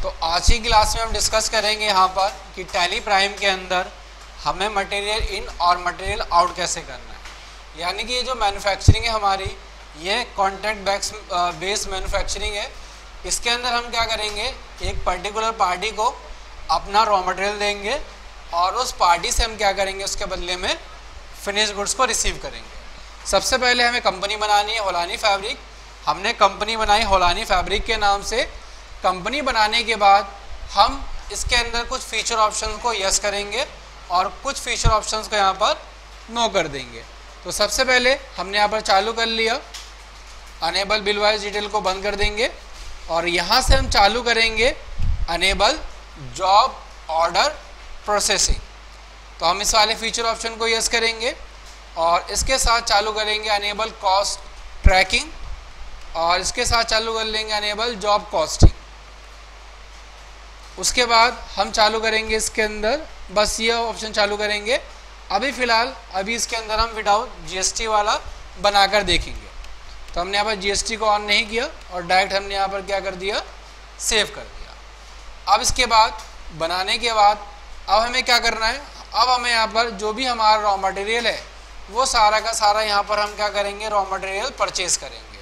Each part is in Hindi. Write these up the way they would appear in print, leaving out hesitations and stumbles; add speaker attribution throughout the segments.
Speaker 1: तो आज की क्लास में हम डिस्कस करेंगे यहाँ पर कि टैली प्राइम के अंदर हमें मटेरियल इन और मटेरियल आउट कैसे करना है। यानी कि ये जो मैन्युफैक्चरिंग है हमारी, ये कॉन्ट्रैक्ट बेस्ड मैन्युफैक्चरिंग है। इसके अंदर हम क्या करेंगे, एक पर्टिकुलर पार्टी को अपना रॉ मटेरियल देंगे और उस पार्टी से हम क्या करेंगे, उसके बदले में फिनिश गुड्स को रिसीव करेंगे। सबसे पहले हमें कंपनी बनानी है होलानी फैब्रिक। हमने कंपनी बनाई होलानी फैब्रिक के नाम से। कंपनी बनाने के बाद हम इसके अंदर कुछ फीचर ऑप्शंस को यस करेंगे और कुछ फीचर ऑप्शंस को यहाँ पर नो कर देंगे। तो सबसे पहले हमने यहाँ पर चालू कर लिया, अनेबल बिल वाइज डिटेल को बंद कर देंगे और यहाँ से हम चालू करेंगे अनेबल जॉब ऑर्डर प्रोसेसिंग। तो हम इस वाले फीचर ऑप्शन को यस करेंगे और इसके साथ चालू करेंगे अनेबल कॉस्ट ट्रैकिंग और इसके साथ चालू कर लेंगे अनेबल जॉब कॉस्टिंग। उसके बाद हम चालू करेंगे इसके अंदर, बस ये ऑप्शन चालू करेंगे। अभी फ़िलहाल इसके अंदर हम विदाउट जीएसटी वाला बनाकर देखेंगे। तो हमने यहाँ पर जीएसटी को ऑन नहीं किया और डायरेक्ट हमने यहाँ पर क्या कर दिया, सेव कर दिया। अब इसके बाद बनाने के बाद अब हमें क्या करना है, अब हमें यहाँ पर जो भी हमारा रॉ मटेरियल है वो सारा का सारा यहाँ पर हम क्या करेंगे, रॉ मटेरियल परचेज करेंगे।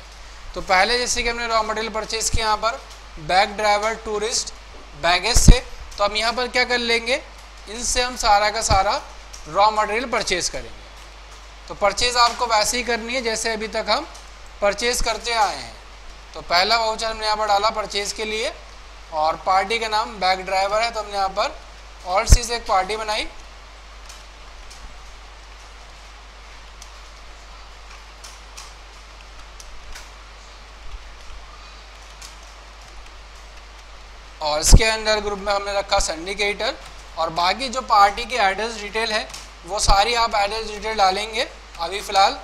Speaker 1: तो पहले जैसे कि हमने रॉ मटेरियल परचेज किया यहाँ पर बैग ड्राइवर टूरिस्ट बैगेज से, तो हम यहाँ पर क्या कर लेंगे, इनसे हम सारा का सारा रॉ मटेरियल परचेज करेंगे। तो परचेज आपको वैसे ही करनी है जैसे अभी तक हम परचेज करते आए हैं। तो पहला वाउचर हमने यहाँ पर डाला परचेज के लिए और पार्टी का नाम बैग ड्राइवर है, तो हमने यहाँ पर ऑल्ट सी से एक पार्टी बनाई और इसके अंदर ग्रुप में हमने रखा सिंडिकेटर और बाकी जो पार्टी की एड्रेस डिटेल है वो सारी आप एड्रेस डिटेल डालेंगे। अभी फ़िलहाल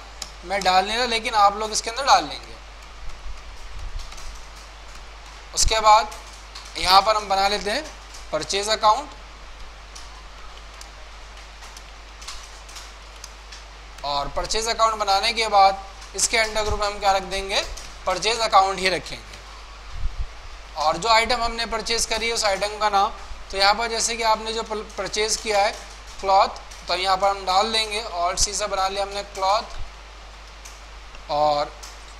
Speaker 1: मैं डाल नहीं रहा, लेकिन आप लोग इसके अंदर डाल लेंगे। उसके बाद यहाँ पर हम बना लेते हैं परचेज अकाउंट और परचेज अकाउंट बनाने के बाद इसके अंडर ग्रुप में हम क्या रख देंगे, परचेज अकाउंट ही रखेंगे। और जो आइटम हमने परचेज़ करी है उस आइटम का नाम, तो यहाँ पर जैसे कि आपने जो परचेज़ किया है क्लॉथ, तो यहाँ पर हम डाल देंगे ऑल्ट सी से बना लिया हमने क्लॉथ और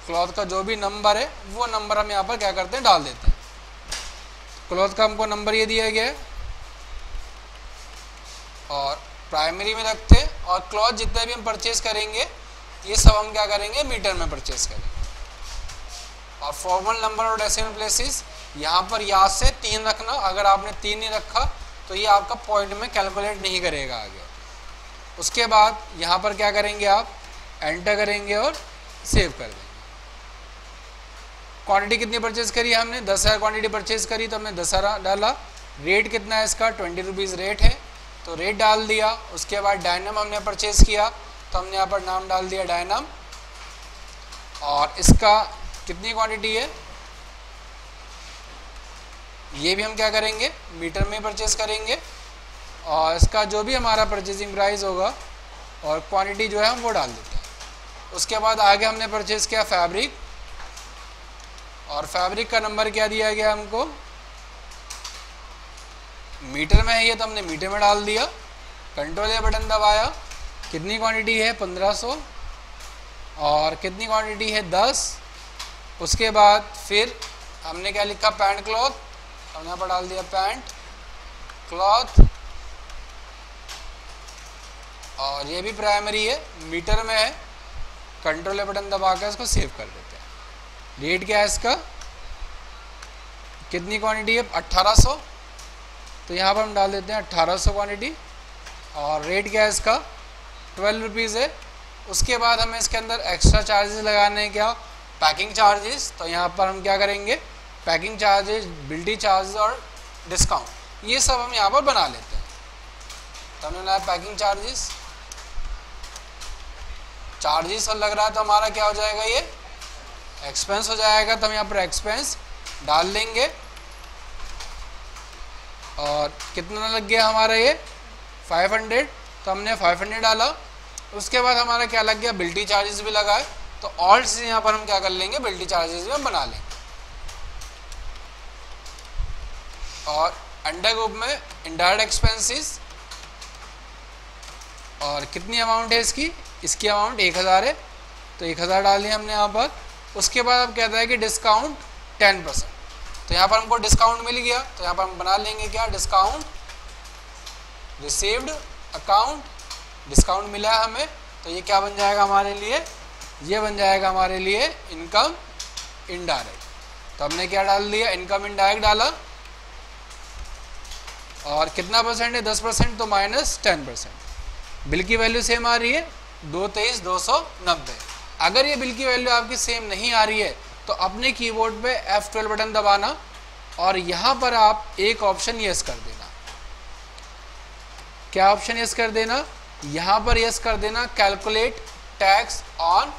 Speaker 1: क्लॉथ का जो भी नंबर है वो नंबर हम यहाँ पर क्या करते हैं, डाल देते हैं। क्लॉथ का हमको नंबर ये दिया गया है और प्राइमरी में रखते हैं और क्लॉथ जितने भी हम परचेज़ करेंगे ये सब हम क्या करेंगे, मीटर में परचेज़ करेंगे। और फॉर्मल नंबर और डेसिमल प्लेसेस यहाँ पर याद से 3 रखना। अगर आपने 3 नहीं रखा तो ये आपका पॉइंट में कैलकुलेट नहीं करेगा आगे। उसके बाद यहाँ पर क्या करेंगे, आप एंटर करेंगे और सेव कर देंगे। क्वांटिटी कितनी परचेज करी हमने, 10,000 क्वांटिटी परचेज करी तो हमने 10,000 डाला। रेट कितना है इसका, 20 रुपीज़ रेट है, तो रेट डाल दिया। उसके बाद डायनम हमने परचेज़ किया तो हमने यहाँ पर नाम डाल दिया डायनम और इसका कितनी क्वांटिटी है ये भी हम क्या करेंगे, मीटर में परचेज करेंगे और इसका जो भी हमारा परचेजिंग प्राइस होगा और क्वांटिटी जो है हम वो डाल देते हैं। उसके बाद आगे हमने परचेज़ किया फैब्रिक और फैब्रिक का नंबर क्या दिया गया हमको, मीटर में है ये, तो हमने मीटर में डाल दिया। कंट्रोल ए बटन दबाया, कितनी क्वांटिटी है 1500 और कितनी क्वांटिटी है 10। उसके बाद फिर हमने क्या लिखा, पैंट क्लॉथ, हमने यहाँ पर डाल दिया पैंट क्लॉथ और ये भी प्राइमरी है, मीटर में है। कंट्रोल ए बटन दबा कर इसको सेव कर देते हैं। रेट क्या है इसका, कितनी क्वांटिटी है 1800, तो यहाँ पर हम डाल देते हैं 1800 क्वांटिटी और रेट क्या है इसका 12 रुपीज़ है। उसके बाद हमें इसके अंदर एक्स्ट्रा चार्जेस लगाने क्या, पैकिंग चार्जेस, तो यहाँ पर हम क्या करेंगे, पैकिंग चार्जेस, बिल्टी चार्जेस और डिस्काउंट ये सब हम यहाँ पर बना लेते हैं। तो हमने बनाया पैकिंग चार्जेस और लग रहा है तो हमारा क्या हो जाएगा, ये एक्सपेंस हो जाएगा। तो हम यहाँ पर एक्सपेंस डाल देंगे और कितना लग गया हमारा ये 500, तो हमने 500 डाला। उसके बाद हमारा क्या लग गया, बिल्टी चार्जेस भी लगा है, तो ऑल्ट से यहाँ पर हम क्या कर लेंगे, बिल्टी चार्जेस भी हम बना लेंगे। और अंडर ग्रुप में इनडायरेक्ट एक्सपेंसेस, और कितनी अमाउंट है इसकी अमाउंट 1000 है, तो 1000 डाल दिया हमने यहाँ पर। उसके बाद अब कहता है कि डिस्काउंट 10%, तो यहाँ पर हमको डिस्काउंट मिल गया, तो यहाँ पर हम बना लेंगे क्या, डिस्काउंट रिसीव्ड अकाउंट, डिस्काउंट मिला है हमें, तो ये क्या बन जाएगा हमारे लिए, ये बन जाएगा हमारे लिए इनकम इनडायरेक्ट। तो हमने क्या डाल दिया, इनकम इनडायरेक्ट डाला, और कितना परसेंट है, 10%, तो -10%। बिल की वैल्यू सेम आ रही है 223,290। अगर ये बिल की वैल्यू आपकी सेम नहीं आ रही है तो अपने कीबोर्ड पे F12 बटन दबाना और यहाँ पर आप एक ऑप्शन यस कर देना। क्या ऑप्शन यस कर देना, यहाँ पर यस कर देना कैलकुलेट टैक्स ऑन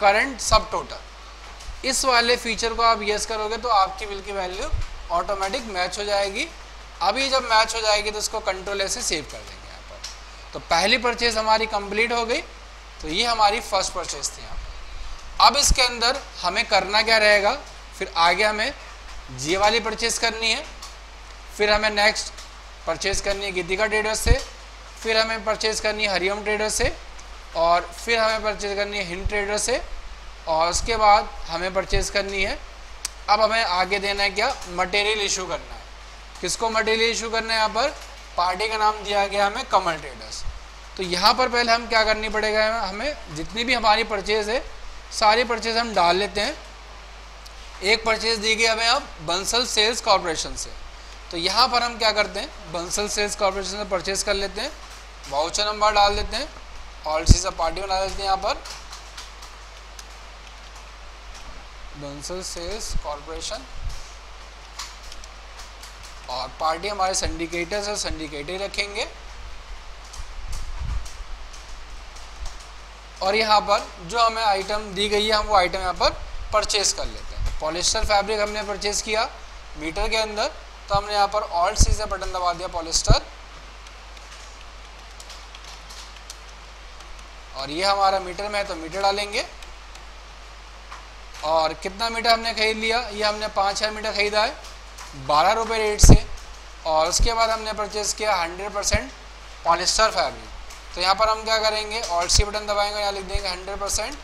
Speaker 1: करंट सब टोटल। इस वाले फीचर को आप यस करोगे तो आपकी बिल की वैल्यू ऑटोमेटिक मैच हो जाएगी। अभी जब मैच हो जाएगी तो उसको कंट्रोल ऐसे सेव कर देंगे यहाँ पर। तो पहली परचेज हमारी कंप्लीट हो गई, तो ये हमारी फर्स्ट परचेज थी यहाँ पर। अब इसके अंदर हमें करना क्या रहेगा, फिर आगे हमें ये वाली परचेज करनी है, फिर हमें नेक्स्ट परचेज करनी है गीतिका ट्रेडर्स से, फिर हमें परचेज करनी है हरिओम ट्रेडर्स से, और फिर हमें परचेज करनी है हिंद ट्रेडर्स से, और उसके बाद हमें परचेज करनी है, अब हमें आगे देना है क्या, मटेरियल इशू करना है। किसको मटेरियल इशू करना है, यहाँ पर पार्टी का नाम दिया गया हमें कमल ट्रेडर्स। तो यहाँ पर पहले हम क्या करनी पड़ेगा, हमें जितनी भी हमारी परचेज है सारी परचेज हम डाल लेते हैं। एक परचेज दी गई हमें अब बंसल सेल्स कॉर्पोरेशन से, तो यहाँ पर हम क्या करते हैं, बंसल सेल्स कॉर्पोरेशन से परचेज कर लेते हैं, वाउचर नंबर डाल देते हैं, और इसी से पार्टी बना देते हैं यहाँ पर बंसल सेल्स कॉर्पोरेशन, और पार्टी हमारे सिंडिकेटर्स और सिंडिकेटर रखेंगे। और यहाँ पर जो हमें आइटम दी गई है हम वो आइटम यहाँ पर परचेज कर लेते हैं। पॉलिस्टर फैब्रिक हमने परचेज किया मीटर के अंदर, तो हमने यहाँ पर ऑल्ट सी से बटन दबा दिया पॉलिस्टर, और ये हमारा मीटर में है तो मीटर डालेंगे। और कितना मीटर हमने खरीद लिया, ये हमने 5,000 मीटर खरीदा है 12 रुपये रेट से। और उसके बाद हमने परचेज किया 100% पॉलिस्टर फैब्रिक, तो यहाँ पर हम क्या करेंगे, ऑल्ट सी बटन दबाएंगे, यहाँ लिख देंगे 100%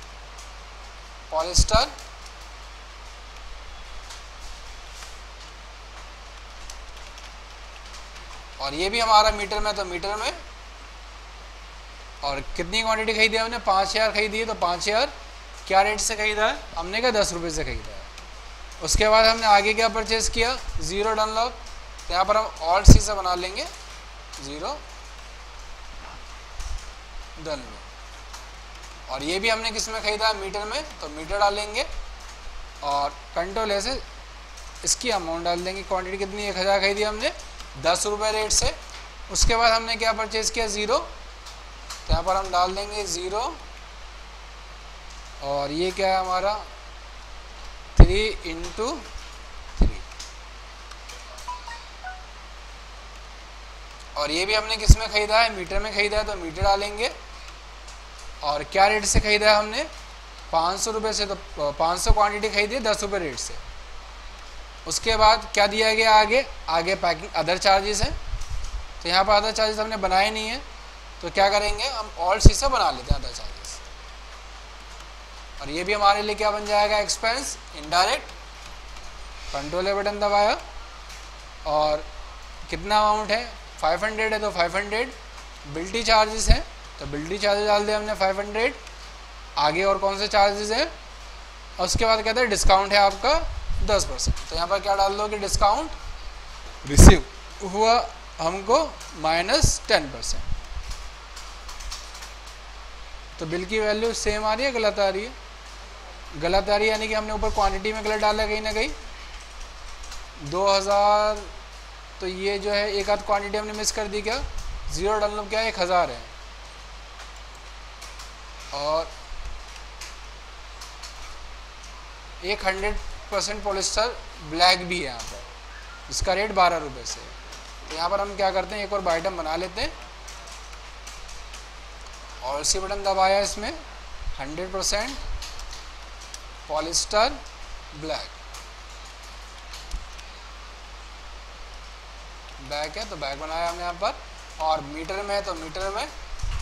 Speaker 1: पॉलिस्टर, और ये भी हमारा मीटर में तो मीटर में। और कितनी क्वांटिटी खरीदी है हमने, 5,000 खरीदी है, तो 5,000 क्या रेट से खरीदा है, हमने क्या 10 रुपये से खरीदा है। उसके बाद हमने आगे क्या परचेज किया, ज़ीरो डनलॉप, तो यहाँ पर हम ऑल्ट सी से बना लेंगे ज़ीरो डनलॉप। और ये भी हमने किस में खरीदा है, मीटर में, तो मीटर डालेंगे, और कंट्रोल ऐसे इसकी अमाउंट डाल देंगे। क्वांटिटी कितनी, 1000 खरीदी हमने 10 रुपये रेट से। उसके बाद हमने क्या परचेज किया, ज़ीरो, तो यहाँ पर हम डाल देंगे ज़ीरो, और ये क्या है हमारा 3×3, और ये भी हमने किस में खरीदा है, मीटर में खरीदा है, तो मीटर डालेंगे। और क्या रेट से खरीदा है हमने, 500 रुपये से, तो 500 क्वांटिटी खरीदी है 10 रुपये रेट से। उसके बाद क्या दिया गया, आगे पैकिंग अदर चार्जेस हैं, तो यहाँ पर अदर चार्जेस हमने बनाए नहीं है, तो क्या करेंगे हम ऑल्ट सी से बना लेते हैं अदर चार्जेस। और ये भी हमारे लिए क्या बन जाएगा, एक्सपेंस इनडायरेक्ट, कंट्रोल बटन दबाया, और कितना अमाउंट है 500 है, तो 500 बिल्टी चार्जेस हैं, तो बिल्टी चार्जेस डाल दिया हमने 500। आगे और कौन से चार्जेस हैं, और उसके बाद कहते हैं डिस्काउंट है आपका 10%, तो यहाँ पर क्या डाल दो कि डिस्काउंट रिसीव हुआ हमको -10%। तो बिल की वैल्यू सेम आ रही है, गलत आ रही है, गलत आ रही है यानी कि हमने ऊपर क्वांटिटी में गलत डाला कहीं ना कहीं 2000, तो ये जो है एक आध क्वांटिटी हमने मिस कर दी, क्या ज़ीरो डनलॉप क्या 1000 है, और एक 100% पॉलिस्टर ब्लैक भी है यहाँ पर, इसका रेट 12 रुपये से। तो यहाँ पर हम क्या करते हैं, एक और आइटम बना लेते हैं, और इसी बटन दबाया इसमें 100% पॉलिस्टर ब्लैक, बैक है तो बैक बनाया हमने यहाँ पर, और मीटर में है तो मीटर में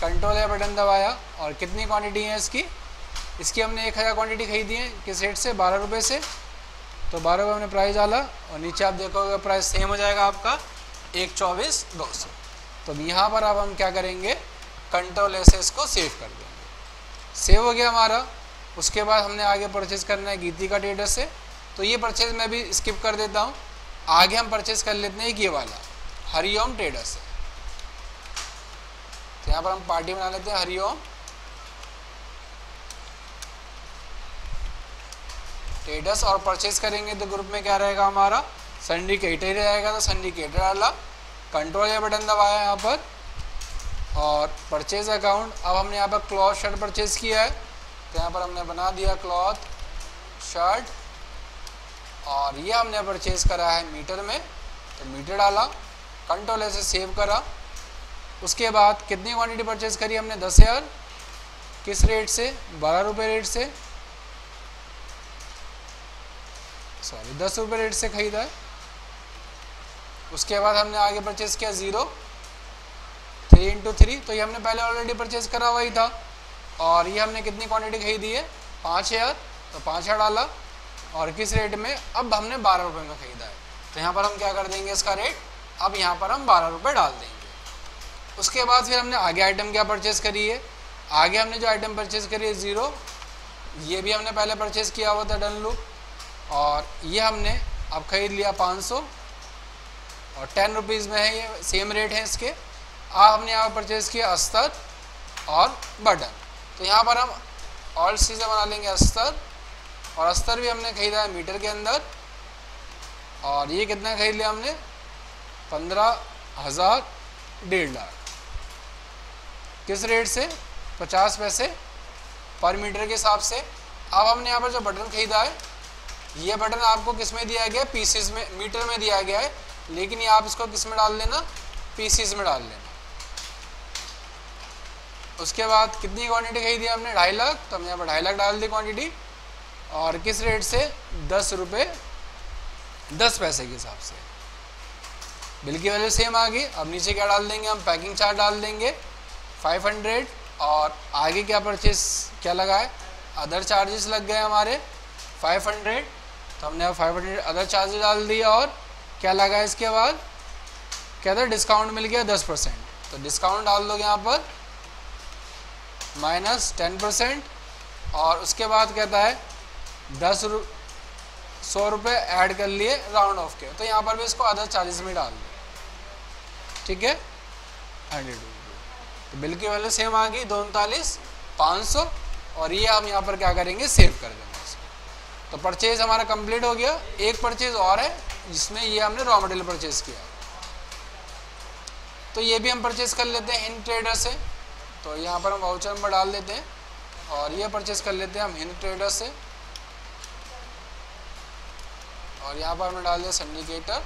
Speaker 1: कंट्रोल या बटन दबाया। और कितनी क्वांटिटी है इसकी हमने 1000 क्वांटिटी खरीदी है, किस रेट से, 12 रुपये से। तो 12 रुपये हमने प्राइस डाला और नीचे आप देखोगे प्राइस सेम हो जाएगा आपका 124,200। तो यहाँ पर अब हम क्या करेंगे, कंट्रोल ऐसे इसको सेव कर देंगे। सेव हो गया हमारा। उसके बाद हमने आगे परचेज़ करना है गीतिका ट्रेडर्स से, तो ये परचेज़ मैं भी स्किप कर देता हूँ। आगे हम परचेज़ कर लेते हैं ये वाला हरिओम ट्रेडर्स से। तो यहाँ पर हम पार्टी बना लेते हैं हरिओम ट्रेडर्स, और परचेज़ करेंगे तो ग्रुप में क्या रहेगा हमारा, सिंडिकेटर रहेगा। तो सिंडिकेटर डाला, कंट्रोल या बटन दबाया यहाँ पर, और परचेज अकाउंट। अब हमने यहाँ पर क्लॉथ शर्ट परचेज़ किया है तो यहाँ पर हमने बना दिया क्लॉथ शर्ट, और ये हमने परचेज़ करा है मीटर में तो मीटर डाला, कंट्रोल ऐसे सेव करा। उसके बाद कितनी क्वांटिटी परचेज़ करी हमने, 10,000, किस रेट से, 12 रुपये रेट से, सॉरी 10 रुपये रेट से खरीदा है। उसके बाद हमने आगे परचेज़ किया 0 3 × 3, तो ये हमने पहले ऑलरेडी परचेज़ करा हुआ ही था। और ये हमने कितनी क्वांटिटी खरीदी है, 5000, तो 5000 डाला, और किस रेट में, अब हमने 12 रुपये में खरीदा है। तो यहाँ पर हम क्या कर देंगे इसका रेट, अब यहाँ पर हम 12 रुपये डाल देंगे। उसके बाद फिर हमने आगे आइटम क्या परचेज़ करी है, आगे हमने जो आइटम परचेज़ करी है 0, ये भी हमने पहले परचेज़ किया हुआ था डनलूप, और ये हमने अब खरीद लिया 500 और 10 रुपीज़ में है, ये सेम रेट है इसके। अब हमने यहाँ पर परचेज़ किया अस्तर और बटन, तो यहाँ पर हम ऑल चीज़ें बना लेंगे अस्तर, और अस्तर भी हमने खरीदा है मीटर के अंदर, और ये कितना खरीद लिया हमने, 15,000 1.5 लाख, किस रेट से, 50 पैसे पर मीटर के हिसाब से। अब हमने यहाँ पर जो बटन खरीदा है, ये बटन आपको किस में दिया गया, पीसीज में, मीटर में दिया गया है, लेकिन ये आप इसको किस में डाल लेना, पीसीज में डाल लेना। उसके बाद कितनी क्वांटिटी खरीदी हमने, 2.5 लाख, तो हमने यहाँ पर 2.5 लाख डाल दी क्वांटिटी, और किस रेट से, 10 रुपये 10 पैसे के हिसाब से। बिल की वैल्यू सेम आ गई। अब नीचे क्या डाल देंगे हम, पैकिंग चार्ज डाल देंगे 500, और आगे क्या परचेस क्या लगा है, अदर चार्जेस लग गए हमारे 500, तो हमने अब 500 अदर चार्जेस डाल दिया। और क्या लगा है इसके बाद, क्या था, डिस्काउंट मिल गया 10%, तो डिस्काउंट डाल दोगे यहाँ पर -10%, और उसके बाद कहता है 100 रुपये ऐड कर लिए राउंड ऑफ के, तो यहाँ पर भी इसको अदर चार्जेस में डाल दो, ठीक है, 100 रुपये। तो बिल की वैल्यू सेम आ गई 39,500, और ये हम यहाँ पर क्या करेंगे, सेव कर देंगे इसको। तो परचेज हमारा कंप्लीट हो गया। एक परचेज और है जिसमें ये हमने रॉ मटेरियल परचेज किया, तो ये भी हम परचेज कर लेते हैं हिंद ट्रेडर से। तो यहाँ पर हम वाउचर नंबर डाल देते हैं, और ये परचेज कर लेते हैं हम हिंद ट्रेडर से, और यहाँ पर हमने डाल दिया सिंडिकेटर,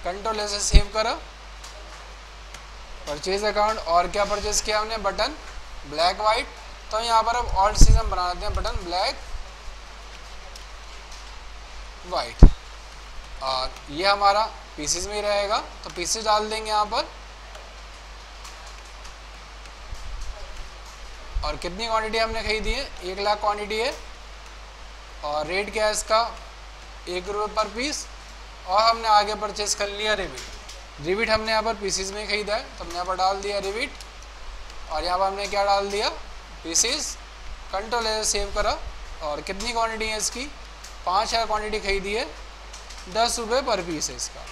Speaker 1: कंट्रोल ऐसे सेव करा, परचेज अकाउंट। और क्या परचेज किया हमने, बटन ब्लैक वाइट, तो यहाँ पर अब ऑल्ट चीज हम बना देते हैं, बटन ब्लैक वाइट, और ये हमारा पीसेस में ही रहेगा, तो पीसेस डाल देंगे यहाँ पर। और कितनी क्वांटिटी हमने खरीदी है, 1 लाख क्वांटिटी है, और रेट क्या है इसका, 1 रुपये पर पीस। और हमने आगे परचेज कर लिया रिविट हमने यहाँ पर पीसीज में खरीदा है, तो हमने यहाँ पर डाल दिया रिविट, और यहाँ पर हमने क्या डाल दिया, पीसीज, कंट्रोल ऐसे सेव करा। और कितनी क्वांटिटी है इसकी, 5000 क्वांटिटी खरीदी है, 10 रुपये पर पीस है इसका।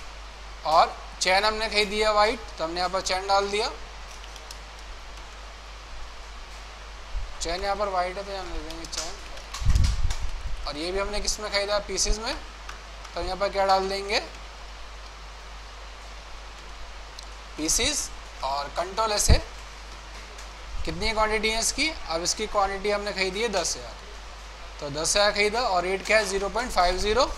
Speaker 1: और चैन हमने खरीदी है वाइट, तो हमने यहाँ पर चैन डाल दिया, चैन यहाँ पर वाइट है तो यहाँ ले देंगे चैन। और ये भी हमने किस में खरीदा, पीसेस में, तो यहाँ पर क्या डाल देंगे, पीसेस, और कंट्रोल ऐसे। कितनी क्वांटिटी है इसकी, अब इसकी क्वांटिटी हमने खरीदी है 10,000, तो 10,000 खरीदा, और रेट क्या है 0.50।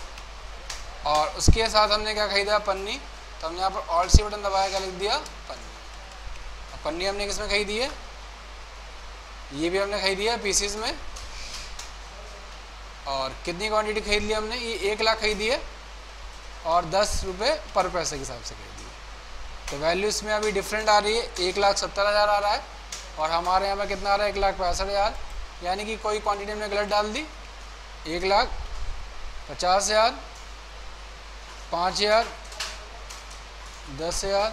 Speaker 1: और उसके साथ हमने क्या खरीदा, पन्नी, तो हमने यहाँ पर ऑल्ट सी बटन दबाया, क्या लिख दिया, पन्नी। पन्नी हमने किस में खरीदी है, ये भी हमने खरीदी है पीसीज में। और कितनी क्वांटिटी खरीद ली हमने, ये 1 लाख खरीदी है, और 10 रुपये पर पैसे के हिसाब से खरीदी है। तो वैल्यू इसमें अभी डिफरेंट आ रही है, 1,70,000 आ रहा है और हमारे यहाँ पर कितना आ रहा है 1,65,000, यानी कि कोई क्वांटिटी हमने गलत डाल दी। 1,50,000, 5,000, 10,000,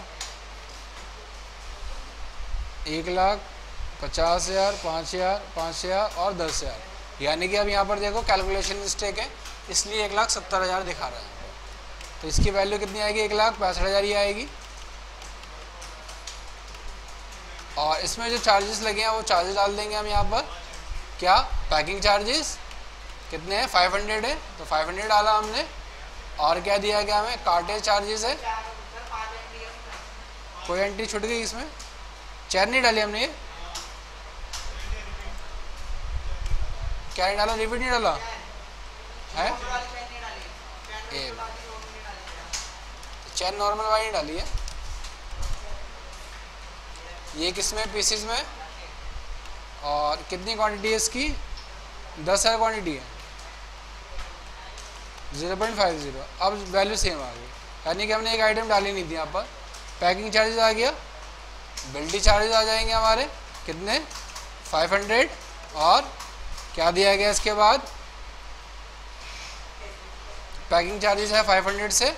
Speaker 1: 1,50,000, 5,000, 5,000 और 10,000, यानी कि अब यहाँ पर देखो कैलकुलेशन मिस्टेक है, इसलिए 1,70,000 दिखा रहा है। तो इसकी वैल्यू कितनी आएगी, 1,65,000 ही आएगी। और इसमें जो चार्जेस लगे हैं वो चार्जेस डाल देंगे हम यहाँ पर। क्या पैकिंग चार्जेस कितने हैं, 500 है, तो 500 डाला हमने। और क्या दिया गया हमें, कार्टेज चार्जेस है। कोई एंट्री छूट गई इसमें, चेयर नहीं डाली हमने, ये क्या नहीं डाला, रिपीट नहीं डाला है, चेयर नॉर्मल वाली नहीं डाली है। ये किसमें, पीसीज में। और कितनी क्वांटिटी है इसकी, 10,000 क्वांटिटी है, 0.50। अब वैल्यू सेम आ गई, यानी कि हमने एक आइटम डाली नहीं थी यहाँ पर। पैकिंग चार्जेस आ गया, बिल्टी चार्जेस आ जाएंगे हमारे कितने, 500। और क्या दिया गया इसके बाद, पैकिंग चार्जेस है 500 से।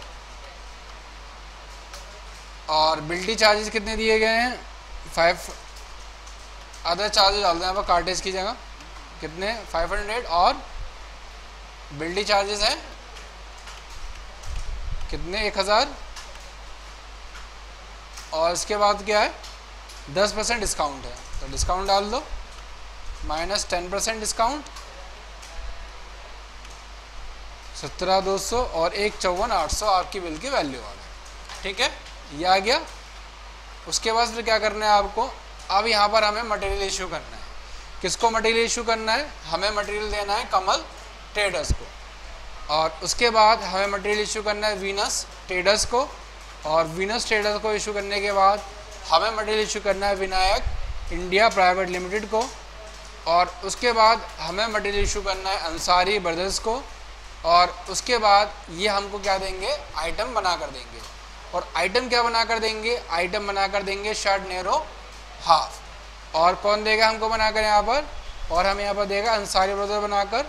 Speaker 1: और बिल्टी चार्जेस कितने दिए गए हैं, 5। अदर चार्जेस डाल दें यहाँ पर कार्टेज की जगह, कितने, 500। और बिल्टी चार्जेस हैं कितने, 1,000। और इसके बाद क्या है, 10% डिस्काउंट है, तो डिस्काउंट डाल दो, -10% डिस्काउंट, 17,200 और 1,54,800 आपकी बिल की वैल्यू आ गई। ठीक है, ये आ गया। उसके बाद फिर क्या करना है आपको, अब यहाँ पर हमें मटेरियल इशू करना है। किसको मटेरियल इशू करना है, हमें मटेरियल देना है कमल ट्रेडर्स को। और उसके बाद हमें मटेरियल इशू करना है वीनस ट्रेडर्स को। और वीनस ट्रेडर्स को इशू करने के बाद हमें मटेरियल इशू करना है विनायक इंडिया प्राइवेट लिमिटेड को। और उसके बाद हमें मटेरियल इशू करना है अंसारी ब्रदर्स को। और उसके बाद ये हमको क्या देंगे, आइटम बना कर देंगे। और आइटम क्या बना कर देंगे, आइटम बना कर देंगे शर्ट नेरो हाफ। और कौन देगा हमको बनाकर यहाँ पर, और हमें यहाँ पर देगा अंसारी ब्रदर बनाकर।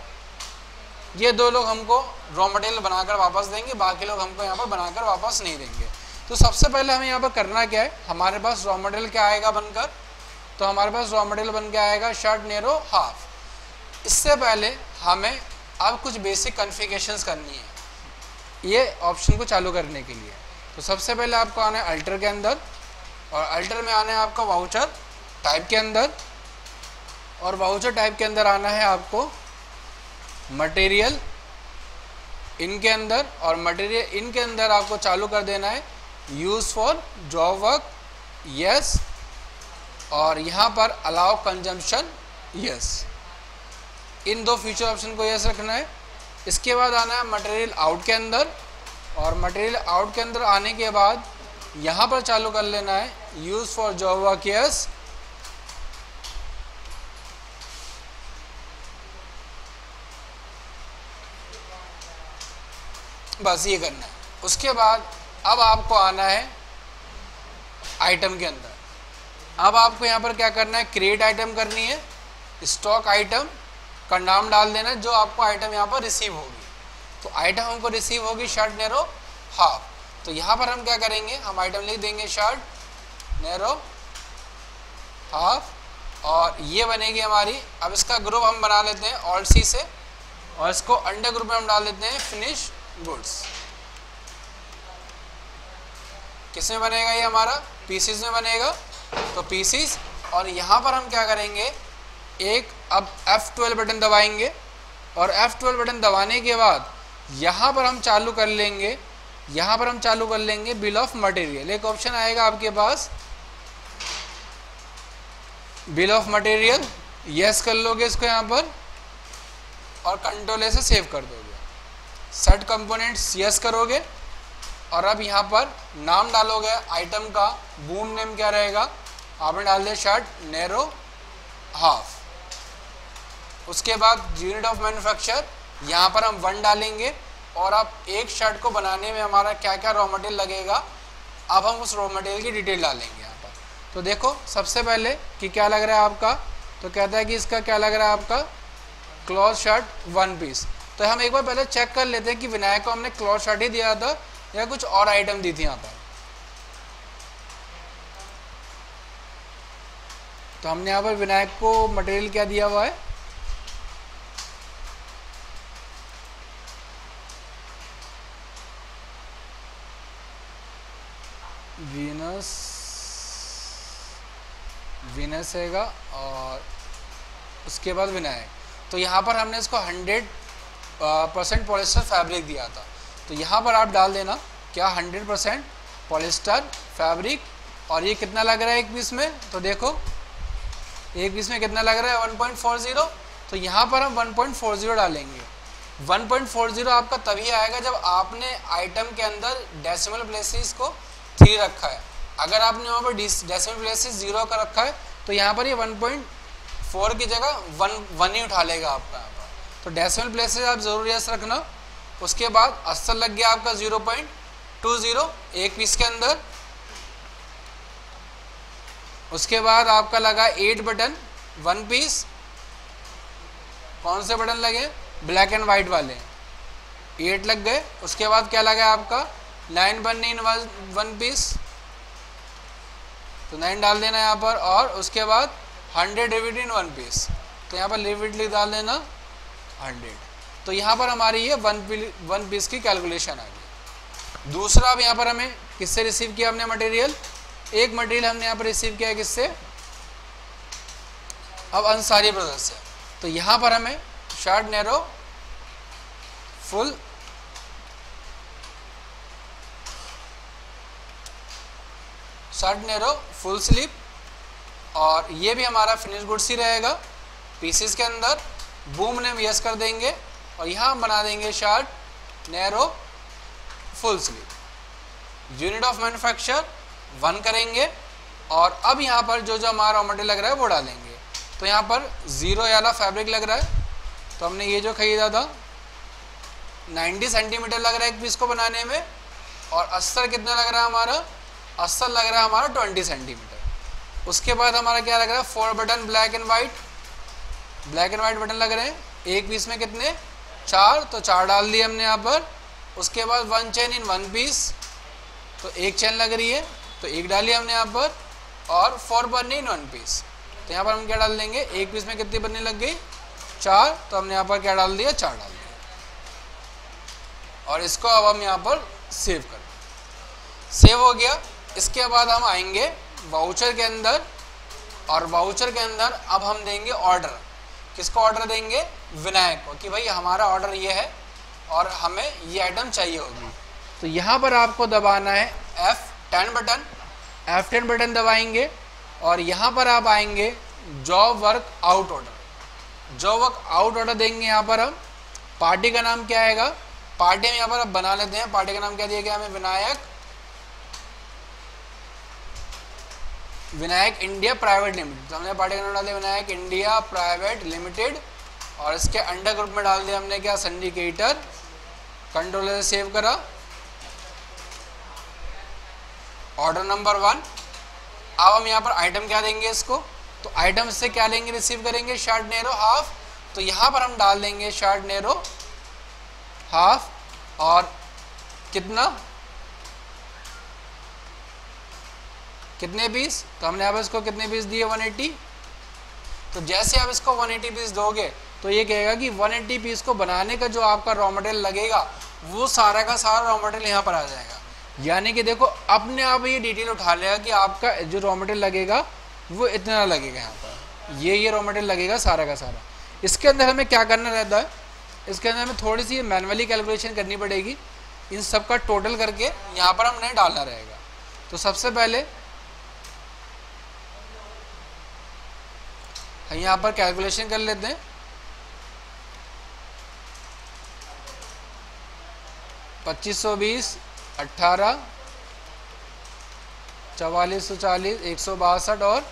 Speaker 1: ये दो लोग हमको रॉ मटेरियल बनाकर वापस देंगे, बाकी लोग हमको यहाँ पर बनाकर वापस नहीं देंगे। तो सबसे पहले हमें यहाँ पर करना क्या है, हमारे पास रॉ मटेरियल क्या आएगा बनकर, तो हमारे पास रॉ मटेरियल बन के आएगा शर्ट नेरो हाफ। इससे पहले हमें अब कुछ बेसिक कॉन्फ़िगरेशंस करनी है ये ऑप्शन को चालू करने के लिए। तो सबसे पहले आपको आना है अल्टर के अंदर, और अल्टर में आना है आपका वाउचर टाइप के अंदर। और वाउचर टाइप के अंदर आना है आपको मटेरियल इन के अंदर। और मटेरियल इन के अंदर आपको चालू कर देना है use for job work, yes. और यहाँ पर अलाउ कंजम्पशन, यस। इन दो फ्यूचर ऑप्शन को यस रखना है। इसके बाद आना है मटेरियल आउट के अंदर। और मटेरियल आउट के अंदर आने के बाद यहाँ पर चालू कर लेना है use for job work, yes. बस ये करना है। उसके बाद अब आपको आना है आइटम के अंदर। अब आपको यहाँ पर क्या करना है, क्रिएट आइटम करनी है। स्टॉक आइटम का नाम डाल देना है जो आपको आइटम यहाँ पर रिसीव होगी। तो आइटम हमको रिसीव होगी शर्ट नेरो हाफ। तो यहाँ पर हम क्या करेंगे, हम आइटम लिख देंगे शर्ट नेरो हाफ। और ये बनेगी हमारी। अब इसका ग्रुप हम बना लेते हैं ऑल्ट सी से, और इसको अंडर ग्रुप में हम डाल देते हैं फिनिश गुड्स। किस में बनेगा ये हमारा, पीसीज में बनेगा। तो पीसीज। और यहाँ पर हम क्या करेंगे, एक अब F12 बटन दबाएंगे। और F12 बटन दबाने के बाद यहाँ पर हम चालू कर लेंगे, यहाँ पर हम चालू कर लेंगे बिल ऑफ मटेरियल। एक ऑप्शन आएगा आपके पास बिल ऑफ मटेरियल, यस कर लोगे इसको यहाँ पर, और कंट्रोल ए से सेव कर दोगे। सेट कंपोनेंट्स यस करोगे। और अब यहाँ पर नाम डालोगे आइटम का, बूम नेम क्या रहेगा, आपने डाल दिया शर्ट नेरो हाफ। उसके बाद यूनिट ऑफ मैन्युफैक्चर यहाँ पर हम 1 डालेंगे। और अब एक शर्ट को बनाने में हमारा क्या क्या रॉ मटेरियल लगेगा, अब हम उस रॉ मटेरियल की डिटेल डालेंगे यहाँ पर। तो देखो सबसे पहले कि क्या लग रहा है आपका, तो कहता है कि इसका क्या लग रहा है आपका, क्लॉथ शर्ट 1 पीस। तो हम एक बार पहले चेक कर लेते हैं कि विनायक को हमने क्लॉथ शर्ट ही दिया था या कुछ और आइटम दी थी यहाँ पर। तो हमने यहाँ पर विनायक को मटेरियल क्या दिया हुआ है, वीनस हैगा और उसके बाद विनायक। तो यहाँ पर हमने इसको 100% पॉलिस्टर फैब्रिक दिया था। तो यहाँ पर आप डाल देना क्या 100% पॉलिस्टर फैब्रिक। और ये कितना लग रहा है एक पीस में, तो देखो एक पीस में कितना लग रहा है 1.40। तो यहाँ पर हम 1.40 डालेंगे। 1.40 आपका तभी आएगा जब आपने आइटम के अंदर डेसिमल प्लेसेस को 3 रखा है। अगर आपने वहाँ पर डेसिमल प्लेसेस 0 का रखा है तो यहाँ पर ये 1.4 की जगह 1 ही उठा लेगा आपका यहाँ पर। तो डेसिमल प्लेसेस आप जरूर याद रखना। उसके बाद अस्तर लग गया आपका 0.20 एक पीस के अंदर। उसके बाद आपका लगा 8 बटन 1 पीस। कौन से बटन लगे, ब्लैक एंड वाइट वाले, 8 लग गए। उसके बाद क्या लगा आपका 9 बटन इन 1 पीस, तो 9 डाल देना यहाँ पर। और उसके बाद 100 रिविट इन 1 पीस, तो यहाँ पर रिविट डाल देना 100। तो यहाँ पर हमारी ये 1 पीस की कैलकुलेशन आ गई। दूसरा अब यहाँ पर हमें किससे रिसीव किया हमने मटेरियल, एक मटेरियल हमने यहाँ पर रिसीव किया है किससे, अब अंसारी ब्रदर्स से। तो यहाँ पर हमें शर्ट नैरो फुल स्लीव, और ये भी हमारा फिनिश गुड्स ही रहेगा पीसेस के अंदर। बूम नेम यस कर देंगे और यहाँ हम बना देंगे shirt narrow full sleeve. Unit of manufacture 1 करेंगे। और अब यहाँ पर जो जो हमारा मटेरियल लग रहा है वो डालेंगे। तो यहाँ पर 0 वाला फैब्रिक लग रहा है, तो हमने ये जो खरीदा था 90 सेंटीमीटर लग रहा है एक पीस को बनाने में। और अस्तर कितना लग रहा है हमारा, अस्तर लग रहा है हमारा 20 सेंटीमीटर। उसके बाद हमारा क्या लग रहा है 4 button black and white button लग रहे हैं एक पीस में कितने 4, तो 4 डाल दिए हमने यहाँ पर। उसके बाद 1 चेन इन 1 पीस, तो 1 चेन लग रही है तो 1 डाली हमने यहाँ पर। और 4 बटन इन 1 पीस, तो यहाँ पर हम क्या डाल देंगे, एक पीस में कितनी बनने लग गई 4, तो हमने यहाँ पर क्या डाल दिया 4 डाल दिया। और इसको अब हम यहाँ पर सेव कर, सेव हो गया। इसके बाद हम आएंगे वाउचर के अंदर, और वाउचर के अंदर अब हम देंगे ऑर्डर। किसको ऑर्डर देंगे, विनायक को, कि भाई हमारा ऑर्डर ये है और हमें ये आइटम चाहिए होगी। तो यहाँ पर आपको दबाना है F10 बटन, F10 बटन दबाएंगे और यहाँ पर आप आएंगे job work out order. Job work out order देंगे यहाँ पर हम। पार्टी का नाम क्या आएगा, पार्टी हम यहाँ पर अब बना लेते हैं। पार्टी का नाम क्या दिया गया हमें, विनायक इंडिया प्राइवेट लिमिटेड। तो हमने पार्टी का नाम डाल दिया विनायक इंडिया प्राइवेट लिमिटेड। और इसके अंडर ग्रुप में डाल दिया हमने क्या, सिंडिकेटर। कंट्रोलर से सेव करा। Order number 1। अब हम यहाँ पर आइटम क्या देंगे इसको, तो आइटम से क्या लेंगे, रिसीव करेंगे शर्ट नैरो हाफ। तो यहाँ पर हम डाल देंगे शर्ट नैरो हाफ। और कितने पीस, तो हमने अब इसको कितने पीस दिए 180। तो जैसे आप इसको 180 पीस दोगे तो ये कहेगा कि 180 पीस को बनाने का जो आपका रॉ मटेरियल लगेगा वो सारा का सारा रॉ मटेरियल यहाँ पर आ जाएगा। यानी कि देखो अपने आप ये डिटेल उठा लेगा कि आपका जो रॉ मटेरियल लगेगा वो इतना लगेगा यहाँ पर, ये रॉ मटेरियल लगेगा सारा का सारा। इसके अंदर हमें क्या करना रहता है, इसके अंदर हमें थोड़ी सी मैनुअली कैलकुलेशन करनी पड़ेगी। इन सब का टोटल करके यहाँ पर हमने डालना रहेगा। तो सबसे पहले यहाँ पर कैलकुलेशन कर लेते हैं। 2520, 18, 4440, 162 और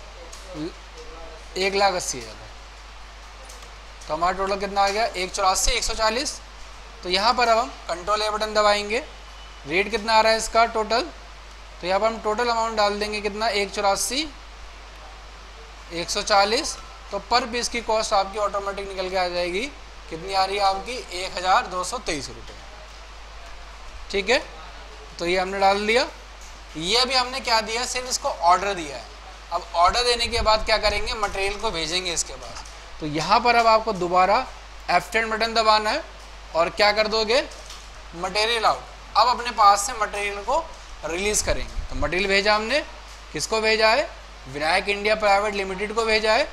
Speaker 1: 1,80,000। तो हमारा टोटल कितना आ गया 184, 140। तो यहाँ पर अब हम कंट्रोल ए बटन दबाएंगे। रेट कितना आ रहा है इसका टोटल, तो यहाँ पर हम टोटल अमाउंट डाल देंगे कितना, 184 140। तो पर पीस की कॉस्ट आपकी ऑटोमेटिक निकल के आ जाएगी, कितनी आ रही है आपकी, 1223 रुपये। ठीक है, तो ये हमने डाल दिया। ये अभी हमने क्या दिया, सिर्फ इसको ऑर्डर दिया है। अब ऑर्डर देने के बाद क्या करेंगे, मटेरियल को भेजेंगे इसके पास। तो यहाँ पर अब आपको दोबारा F10 बटन दबाना है और क्या कर दोगे, मटेरियल आउट। अब अपने पास से मटेरियल को रिलीज करेंगे। तो मटेरियल भेजा हमने, किसको भेजा है, विनायक इंडिया प्राइवेट लिमिटेड को भेजा है।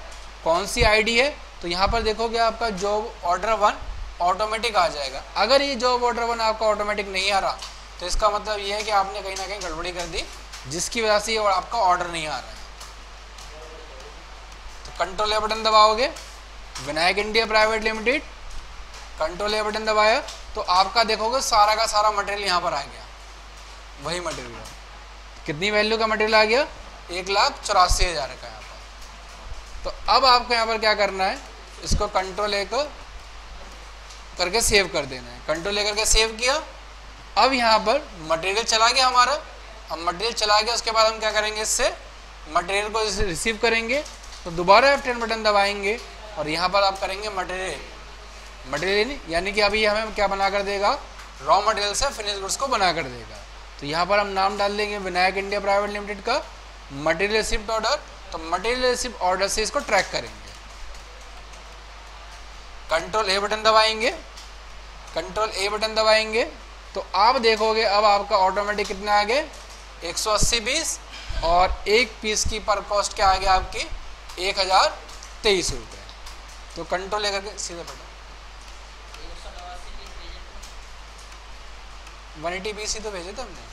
Speaker 1: कौन सी आईडी है, तो यहाँ पर देखोगे आपका जॉब ऑर्डर 1 ऑटोमेटिक आ जाएगा। अगर ये जॉब ऑर्डर 1 आपका ऑटोमेटिक नहीं आ रहा, तो इसका मतलब ये है कि आपने कहीं ना कहीं गड़बड़ी कर दी, जिसकी वजह से ये आपका ऑर्डर नहीं आ रहा है। तो कंट्रोल ए बटन दबाओगे, Vinayak India private limited, control A button दबाया तो आपका देखोगे सारा का सारा मटेरियल यहाँ पर आ गया। वही मटेरियल, कितनी वैल्यू का मटेरियल आ गया, 1,84,000 का यहाँ पर। तो अब आपको यहाँ पर क्या करना है, इसको कंट्रोल ए को करके सेव कर देना है। कंट्रोल ए करके सेव किया। अब यहाँ पर मटेरियल चला गया हमारा। अब मटेरियल चला गया, उसके बाद हम क्या करेंगे, इससे मटेरियल को रिसीव करेंगे। तो दोबारा F10 बटन दबाएंगे और यहाँ पर आप करेंगे मटेरियल, यानी कि अभी हमें क्या बना कर देगा, रॉ मटेरियल से फिनिश गुड्स को बना कर देगा। तो यहाँ पर हम नाम डाल देंगे विनायक इंडिया प्राइवेट लिमिटेड का, मटेरियल रिसिप्ट ऑर्डर। तो मटेरियल रिसिप्ट ऑर्डर से इसको ट्रैक करेंगे। कंट्रोल ए बटन दबाएंगे, कंट्रोल ए बटन दबाएंगे तो आप देखोगे अब आपका ऑटोमेटिक कितना आ गया, 180 पीस और एक पीस की पर कॉस्ट क्या आ गया आपकी, 1023 रुपये। तो कंट्रोल ए करके सीधे बटन 180 पीस ही तो भेजे थे हमने।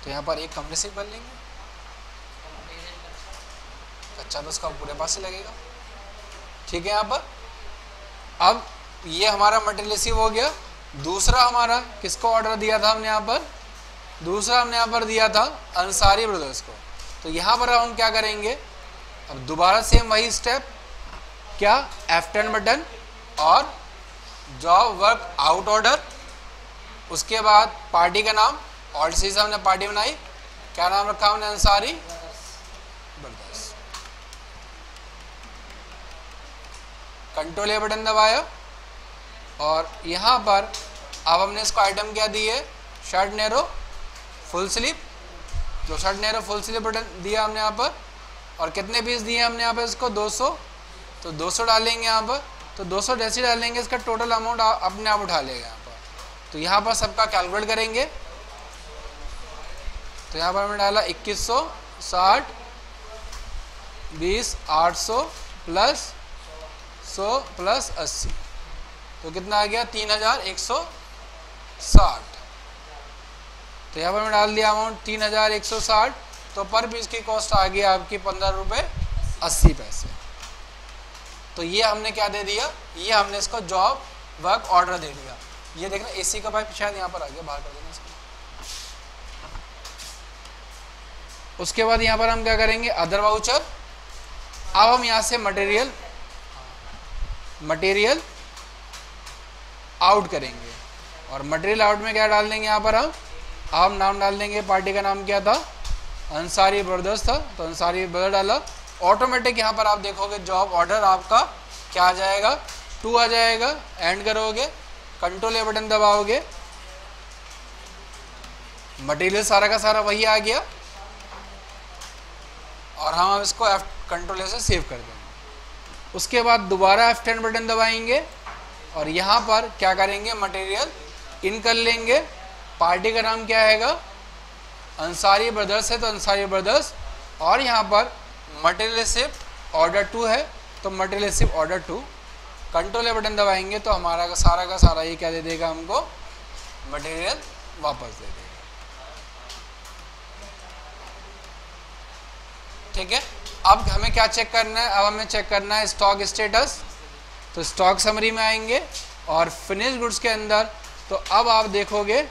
Speaker 1: तो यहाँ पर एक कम रिसीव कर लेंगे, अच्छा तो उसका पूरे पास ही लगेगा। ठीक है, यहाँ पर अब ये हमारा मटेरियल रिसीव हो गया। दूसरा हमारा किसको ऑर्डर दिया था हमने यहाँ पर, दूसरा हमने यहाँ पर दिया था अंसारी ब्रदर्स को। तो यहाँ पर हम क्या करेंगे, अब दोबारा सेम वही स्टेप, क्या, F10 बटन और जॉब वर्क आउट ऑर्डर। उसके बाद पार्टी का नाम, ऑल्ट सी से हमने पार्टी बनाई, क्या नाम रखा हमने, Ansari brothers. Control A button दबाया और यहाँ पर अब हमने इसको आइटम क्या दी है, शर्ट नेरो फुल स्लीव। जो shirt narrow full sleeve button दिया हमने यहाँ पर, और कितने पीस दिए हमने यहाँ पर इसको, 200। तो 200 डालेंगे यहाँ पर। तो 200 जैसे डालेंगे इसका टोटल अमाउंट अपने आप उठा लेगा यहाँ पर। तो यहाँ पर सबका कैलकुलेट करेंगे। तो यहाँ पर हमने डाला 2160 20 800 प्लस 100 प्लस 80, तो कितना आ गया, 3160। तो यहाँ पर मैं डाल दिया अमाउंट 3160। तो पर पीस की कॉस्ट आ गई आपकी 15 रुपये 80 पैसे। तो ये हमने क्या दे दिया, ये हमने इसको जॉब वर्क ऑर्डर दे दिया। ये देखना एसी का पाइप शायद यहाँ पर आ गया, बाहर कर देना इसको। उसके बाद यहाँ पर हम क्या करेंगे, अदर वाउचर। अब हम यहाँ से मटेरियल आउट करेंगे और मटेरियल आउट में क्या डाल देंगे, यहाँ पर हम नाम डाल देंगे, पार्टी का नाम क्या था, अंसारी ब्रदर्स था। तो अंसारी ब्रदर डाला। ऑटोमेटिक यहाँ पर आप देखोगे जॉब ऑर्डर आपका क्या आ जाएगा, 2 आ जाएगा। एंड करोगे, कंट्रोल ए बटन दबाओगे, मटेरियल सारा का सारा वही आ गया और हम अब इसको कंट्रोल ए से सेव कर देंगे। उसके बाद दोबारा F10 बटन दबाएंगे और यहाँ पर क्या करेंगे, मटेरियल इन कर लेंगे। पार्टी का नाम क्या हैगा, अंसारी ब्रदर्स है, तो अंसारी ब्रदर्स। और यहाँ पर मटेरियल रिसिप्ट ऑर्डर 2 है, तो material receipt order 2। Control A button दबाएंगे तो हमारा का सारा ये क्या दे देगा हमको, मटेरियल वापस दे देगा। ठीक है, अब हमें क्या चेक करना है, अब हमें चेक करना है स्टॉक स्टेटस। तो स्टॉक समरी में आएंगे और फिनिश गुड्स के अंदर, तो अब आप देखोगे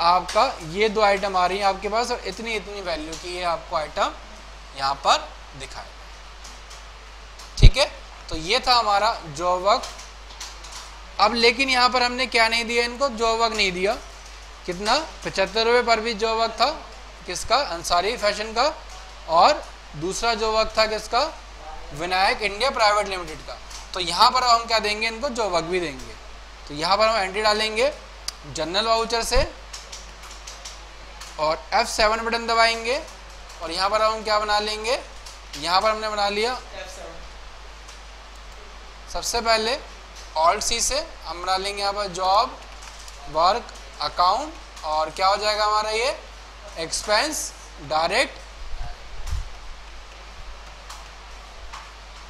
Speaker 1: आपका ये 2 आइटम आ रही हैं आपके पास और इतनी वैल्यू की ये आपको आइटम यहाँ पर दिखाएगा। ठीक है, तो ये था हमारा जॉब वर्क। अब लेकिन यहाँ पर हमने क्या नहीं दिया इनको, जॉब वर्क नहीं दिया, कितना 75 रुपये पर पीस जो वर्क था किसका, अंसारी फैशन का, और दूसरा जो वर्क था किसका, विनायक इंडिया प्राइवेट लिमिटेड का। तो यहाँ पर हम क्या देंगे, इनको जो वर्क भी देंगे। तो यहाँ पर हम एंट्री डालेंगे जनरल वाउचर से और F7 बटन दबाएंगे और यहाँ पर हम क्या बना लेंगे, यहाँ पर हमने बना लिया सबसे पहले ऑल्ट सी से हम बना लेंगे यहाँ पर जॉब वर्क अकाउंट, और क्या हो जाएगा हमारा ये एक्सपेंस डायरेक्ट,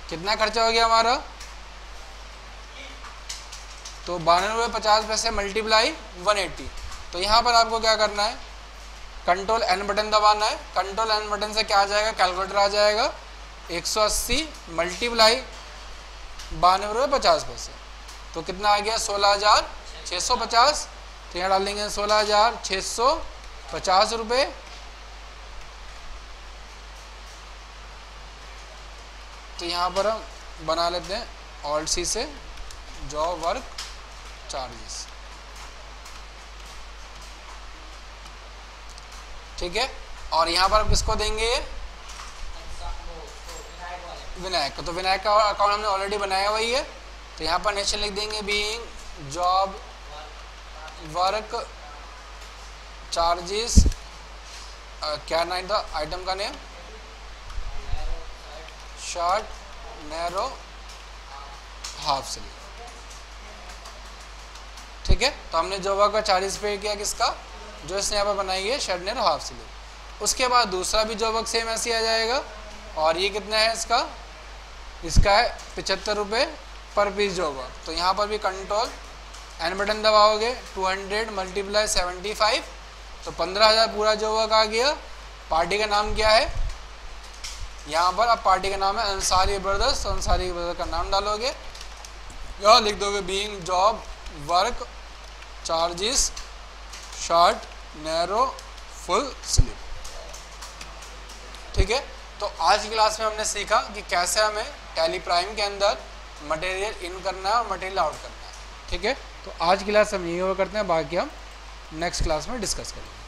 Speaker 1: कितना खर्चा हो गया हमारा, तो 92.50 मल्टीप्लाई 180। तो यहाँ पर आपको क्या करना है, कंट्रोल N बटन दबाना है। कंट्रोल N बटन से क्या आ जाएगा, कैलकुलेटर आ जाएगा 180 मल्टीप्लाई 92.50। तो कितना आ गया 16,650। तो यहाँ डालेंगे 16,650 रुपये। तो यहाँ पर हम बना लेते हैं ऑल्ट सी से जॉब वर्क चार्जेस, ठीक है। और यहाँ पर हम किसको देंगे, विनायक को। तो विनायक का अकाउंट हमने ऑलरेडी बनाया हुआ ही है। तो यहाँ पर नेशन लिख देंगे बीइंग जॉब वर्क चार्जेस, क्या नाम था आइटम का name, short narrow half sleeve, ठीक है। तो हमने जो वर्क का चार्जेस पे किया किसका, जो इसने यहाँ पर बनाई है शर्ट नैरो हाफ स्लीव। उसके बाद दूसरा भी जो वर्क सेम ऐसे आ जाएगा, और ये कितना है इसका, इसका है 75 रुपये पर पीस जो वर्क। तो यहाँ पर भी कंट्रोल N बटन दबाओगे 200 मल्टीप्लाई 75, तो 15,000 पूरा जो वर्क आ गया। पार्टी का नाम क्या है, यहाँ पर अब पार्टी का नाम है अंसारी ब्रदर्स। तो अंसारी ब्रदर्स का नाम डालोगे, यहाँ लिख दोगे being job work charges short narrow full sleeve, ठीक है। तो आज की क्लास में हमने सीखा कि कैसे हमें टैली प्राइम के अंदर मटेरियल इन करना है और मटेरियल आउट करना है, ठीक है। तो आज की क्लास हम यही करते हैं, बाकी हम नेक्स्ट क्लास में डिस्कस करेंगे।